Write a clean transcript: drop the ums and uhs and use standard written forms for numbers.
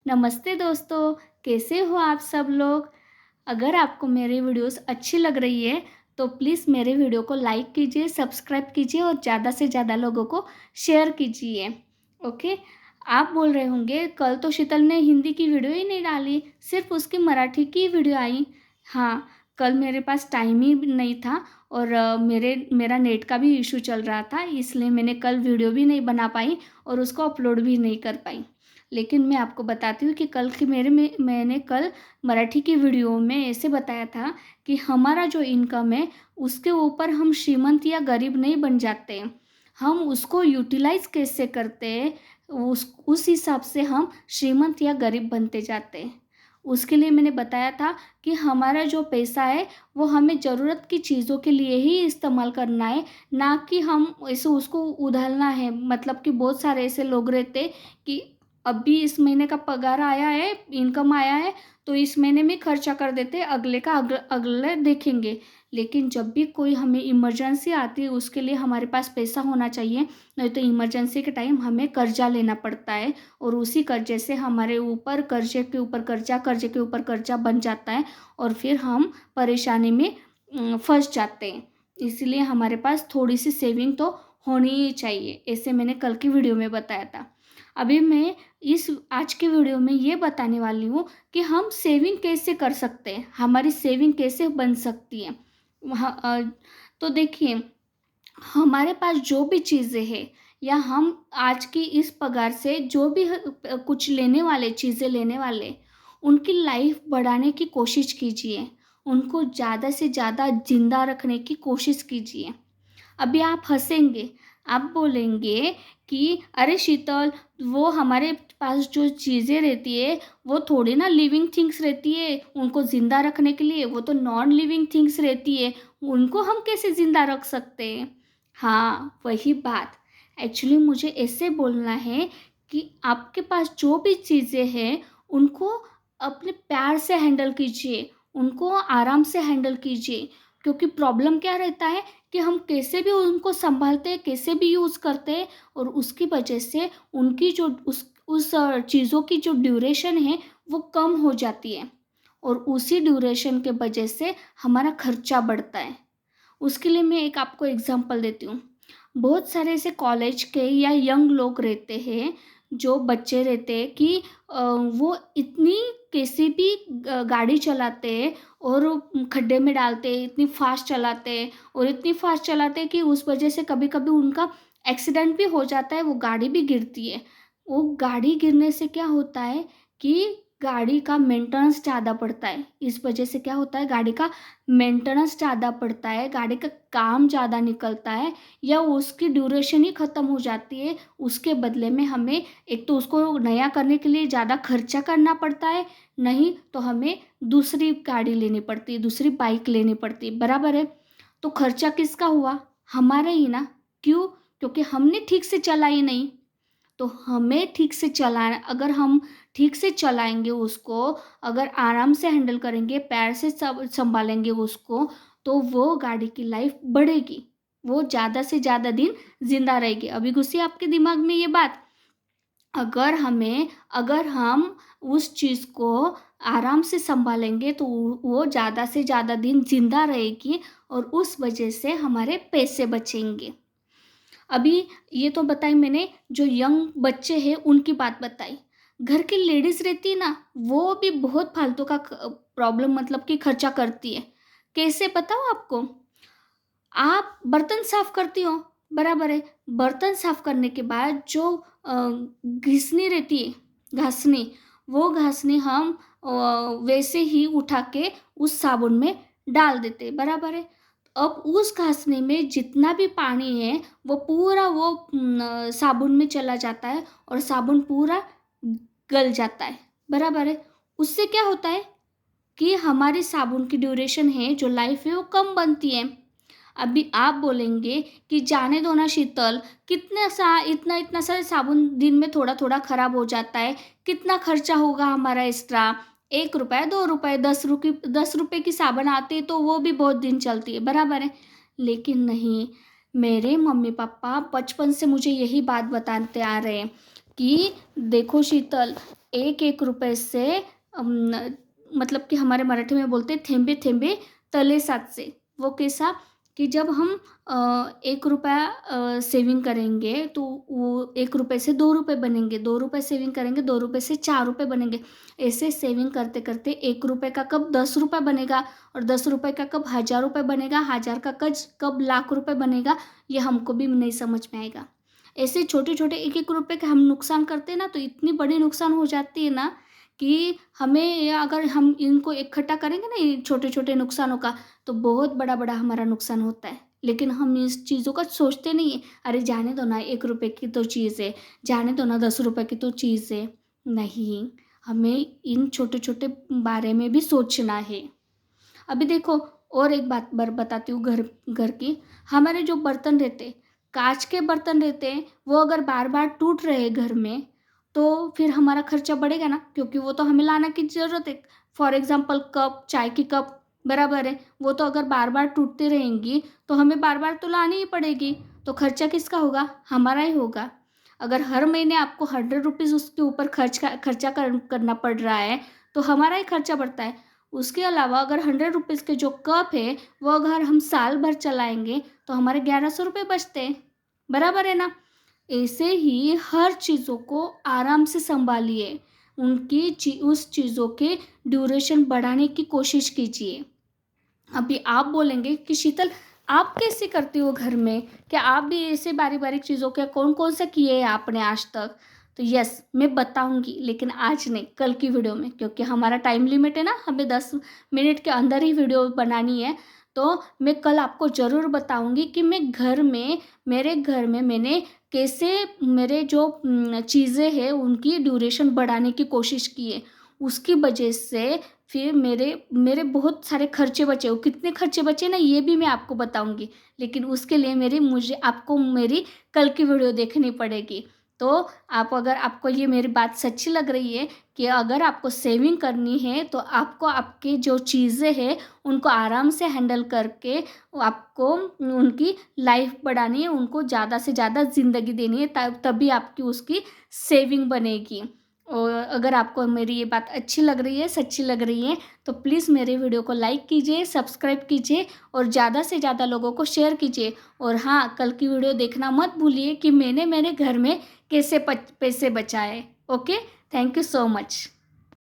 नमस्ते दोस्तों, कैसे हो आप सब लोग। अगर आपको मेरी वीडियोस अच्छी लग रही है तो प्लीज़ मेरे वीडियो को लाइक कीजिए, सब्सक्राइब कीजिए और ज़्यादा से ज़्यादा लोगों को शेयर कीजिए। ओके। आप बोल रहे होंगे कल तो शीतल ने हिंदी की वीडियो ही नहीं डाली, सिर्फ उसकी मराठी की वीडियो आई। हाँ, कल मेरे पास टाइम ही नहीं था और मेरा नेट का भी इशू चल रहा था, इसलिए मैंने कल वीडियो भी नहीं बना पाई और उसको अपलोड भी नहीं कर पाई। लेकिन मैं आपको बताती हूँ कि कल की मैंने कल मराठी की वीडियो में ऐसे बताया था कि हमारा जो इनकम है उसके ऊपर हम श्रीमंत या गरीब नहीं बन जाते। हम उसको यूटिलाइज कैसे करते हैं उस हिसाब से हम श्रीमंत या गरीब बनते जाते हैं। उसके लिए मैंने बताया था कि हमारा जो पैसा है वो हमें ज़रूरत की चीज़ों के लिए ही इस्तेमाल करना है, ना कि हम ऐसे उसको उधलना है। मतलब कि बहुत सारे ऐसे लोग रहते कि अभी इस महीने का पगार आया है, इनकम आया है, तो इस महीने में खर्चा कर देते, अगले का अगले देखेंगे। लेकिन जब भी कोई हमें इमरजेंसी आती है उसके लिए हमारे पास पैसा होना चाहिए, नहीं तो इमरजेंसी के टाइम हमें कर्जा लेना पड़ता है और उसी कर्जे से हमारे ऊपर कर्जे के ऊपर कर्जा, कर्जे के ऊपर कर्जा बन जाता है और फिर हम परेशानी में फंस जाते हैं। इसलिए हमारे पास थोड़ी सी सेविंग तो होनी ही चाहिए, ऐसे मैंने कल की वीडियो में बताया था। अभी मैं इस आज के वीडियो में ये बताने वाली हूँ कि हम सेविंग कैसे कर सकते हैं, हमारी सेविंग कैसे बन सकती है। तो देखिए, हमारे पास जो भी चीज़ें हैं या हम आज की इस पगार से जो भी कुछ लेने वाले चीज़ें लेने वाले, उनकी लाइफ बढ़ाने की कोशिश कीजिए, उनको ज़्यादा से ज़्यादा जिंदा रखने की कोशिश कीजिए। अभी आप हँसेंगे, आप बोलेंगे कि अरे शीतल, वो हमारे पास जो चीज़ें रहती है वो थोड़ी ना लिविंग थिंग्स रहती है, उनको ज़िंदा रखने के लिए वो तो नॉन लिविंग थिंग्स रहती है, उनको हम कैसे ज़िंदा रख सकते हैं। हाँ, वही बात। एक्चुअली मुझे ऐसे बोलना है कि आपके पास जो भी चीज़ें हैं उनको अपने प्यार से हैंडल कीजिए, उनको आराम से हैंडल कीजिए। क्योंकि प्रॉब्लम क्या रहता है कि हम कैसे भी उनको संभालते हैं, कैसे भी यूज़ करते हैं और उसकी वजह से उनकी जो उस चीज़ों की जो ड्यूरेशन है वो कम हो जाती है और उसी ड्यूरेशन के वजह से हमारा खर्चा बढ़ता है। उसके लिए मैं एक आपको एग्जांपल देती हूँ। बहुत सारे ऐसे कॉलेज के या यंग लोग रहते हैं, जो बच्चे रहते हैं कि वो इतनी कैसे भी गाड़ी चलाते हैं और खड्डे में डालते हैं, इतनी फास्ट चलाते हैं और इतनी फास्ट चलाते हैं कि उस वजह से कभी-कभी उनका एक्सीडेंट भी हो जाता है, वो गाड़ी भी गिरती है। वो गाड़ी गिरने से क्या होता है कि गाड़ी का मेंटेनेंस ज़्यादा पड़ता है। इस वजह से क्या होता है, गाड़ी का मेंटेनेंस ज़्यादा पड़ता है, गाड़ी का काम ज़्यादा निकलता है या उसकी ड्यूरेशन ही ख़त्म हो जाती है। उसके बदले में हमें एक तो उसको नया करने के लिए ज़्यादा खर्चा करना पड़ता है, नहीं तो हमें दूसरी गाड़ी लेनी पड़ती है, दूसरी बाइक लेनी पड़ती है, बराबर है। तो खर्चा किसका हुआ? हमारा ही ना। क्यों? क्योंकि हमने ठीक से चलाई नहीं। तो हमें ठीक से चलाना, अगर हम ठीक से चलाएँगे उसको, अगर आराम से हैंडल करेंगे, पैर से सँभालेंगे उसको, तो वो गाड़ी की लाइफ़ बढ़ेगी। वो ज़्यादा से ज़्यादा दिन ज़िंदा रहेगी। अभी घुसी आपके दिमाग में ये बात? अगर हम उस चीज़ को आराम से सँभालेंगे तो वो ज़्यादा से ज़्यादा दिन ज़िंदा रहेगी और उस वजह से हमारे पैसे बचेंगे। अभी ये तो बताई मैंने, जो यंग बच्चे हैं उनकी बात बताई। घर की लेडीज़ रहती है ना, वो भी बहुत फालतू का प्रॉब्लम मतलब कि खर्चा करती है। कैसे बताऊँ आपको? आप बर्तन साफ़ करती हो, बराबर है। बर्तन साफ़ करने के बाद जो घिसनी रहती है, घासनी, वो घासनी हम वैसे ही उठा के उस साबुन में डाल देते हैं, बराबर है। अब उस घासनी में जितना भी पानी है वो पूरा वो साबुन में चला जाता है और साबुन पूरा गल जाता है, बराबर है। उससे क्या होता है कि हमारी साबुन की ड्यूरेशन है, जो लाइफ है वो कम बनती है। अभी आप बोलेंगे कि जाने दो ना शीतल, कितने सा इतना इतना सा साबुन दिन में थोड़ा थोड़ा खराब हो जाता है, कितना खर्चा होगा हमारा एक्स्ट्रा। ₹1, ₹2, ₹10 की साबुन आती है तो वो भी बहुत दिन चलती है, बराबर है। लेकिन नहीं, मेरे मम्मी पापा बचपन से मुझे यही बात बताते आ रहे हैं कि देखो शीतल, एक एक रुपये से मतलब कि हमारे मराठी में बोलते हैं थेंबे थेंबे तले साचे। वो कैसा कि जब हम 1 रुपया सेविंग करेंगे तो वो 1 रुपये से 2 रुपये बनेंगे, 2 रुपये सेविंग करेंगे 2 रुपये से 4 रुपये बनेंगे। ऐसे सेविंग करते-करते 1 रुपये का कब 10 रुपये बनेगा और 10 रुपये का कब 1000 रुपये बनेगा, 1000 का कब लाख रुपये बनेगा, ये हमको भी नहीं समझ में आएगा। ऐसे छोटे-छोटे 1-1 रुपये का हम नुकसान करते हैं ना, तो इतनी बड़ी नुकसान हो जाती है ना कि हमें ये अगर हम इनको इकट्ठा करेंगे ना इन छोटे-छोटे नुकसानों का, तो बहुत बड़ा-बड़ा हमारा नुकसान होता है। लेकिन हम इस चीज़ों का सोचते नहीं हैं। अरे जाने दो ना, 1 रुपये की तो चीज़ है, जाने दो ना 10 रुपये की तो चीज़ है। नहीं, हमें इन छोटे-छोटे बारे में भी सोचना है। अभी देखो और एक बात बताती हूँ घर घर की। हमारे जो बर्तन रहते, काँच के बर्तन रहते हैं, वो अगर बार-बार टूट रहे हैं घर में, तो फिर हमारा खर्चा बढ़ेगा ना, क्योंकि वो तो हमें लाने की ज़रूरत है। फॉर एग्ज़ाम्पल कप, चाय की कप बराबर है, वो तो अगर बार-बार टूटती रहेंगी, तो हमें बार-बार तो लानी ही पड़ेगी। तो खर्चा किसका होगा? हमारा ही होगा। अगर हर महीने आपको 100 रुपीज़ उसके ऊपर खर्चा करना पड़ रहा है, तो हमारा ही खर्चा बढ़ता है। उसके अलावा अगर 100 रुपीज़ के जो कप है, वो अगर हम साल भर चलाएँगे, तो हमारे 1100 रुपये बचते हैं। बराबर है ना? ऐसे ही हर चीज़ों को आराम से सँभालिए। उस चीज़ों के ड्यूरेशन बढ़ाने की कोशिश कीजिए। अभी आप बोलेंगे कि शीतल आप कैसे करती हो घर में? क्या आप भी ऐसे बारीक-बारीक चीज़ों के कौन-कौन से किए हैं आपने आज तक? तो यस, मैं बताऊँगी लेकिन आज नहीं, कल की वीडियो में, क्योंकि हमारा टाइम लिमिट है ना, हमें 10 मिनट के अंदर ही वीडियो बनानी है। तो मैं कल आपको ज़रूर बताऊँगी कि मेरे घर में मैंने कैसे मेरे जो चीज़ें हैं उनकी ड्यूरेशन बढ़ाने की कोशिश की है। उसकी वजह से फिर मेरे मेरे बहुत सारे खर्चे बचे। वो कितने खर्चे बचे ना, ये भी मैं आपको बताऊँगी। लेकिन उसके लिए मुझे आपको मेरी कल की वीडियो देखनी पड़ेगी। तो अगर आपको ये मेरी बात सच्ची लग रही है कि अगर आपको सेविंग करनी है, तो आपको आपकी जो चीज़ें हैं उनको आराम से हैंडल करके आपको उनकी लाइफ बढ़ानी है, उनको ज़्यादा से ज़्यादा ज़िंदगी देनी है, तभी आपकी उसकी सेविंग बनेगी। और अगर आपको मेरी ये बात अच्छी लग रही है, सच्ची लग रही है, तो प्लीज़ मेरे वीडियो को लाइक कीजिए, सब्सक्राइब कीजिए और ज़्यादा से ज़्यादा लोगों को शेयर कीजिए। और हाँ, कल की वीडियो देखना मत भूलिए कि मैंने मेरे घर में कैसे पैसे बचाए। Okay, thank you so much.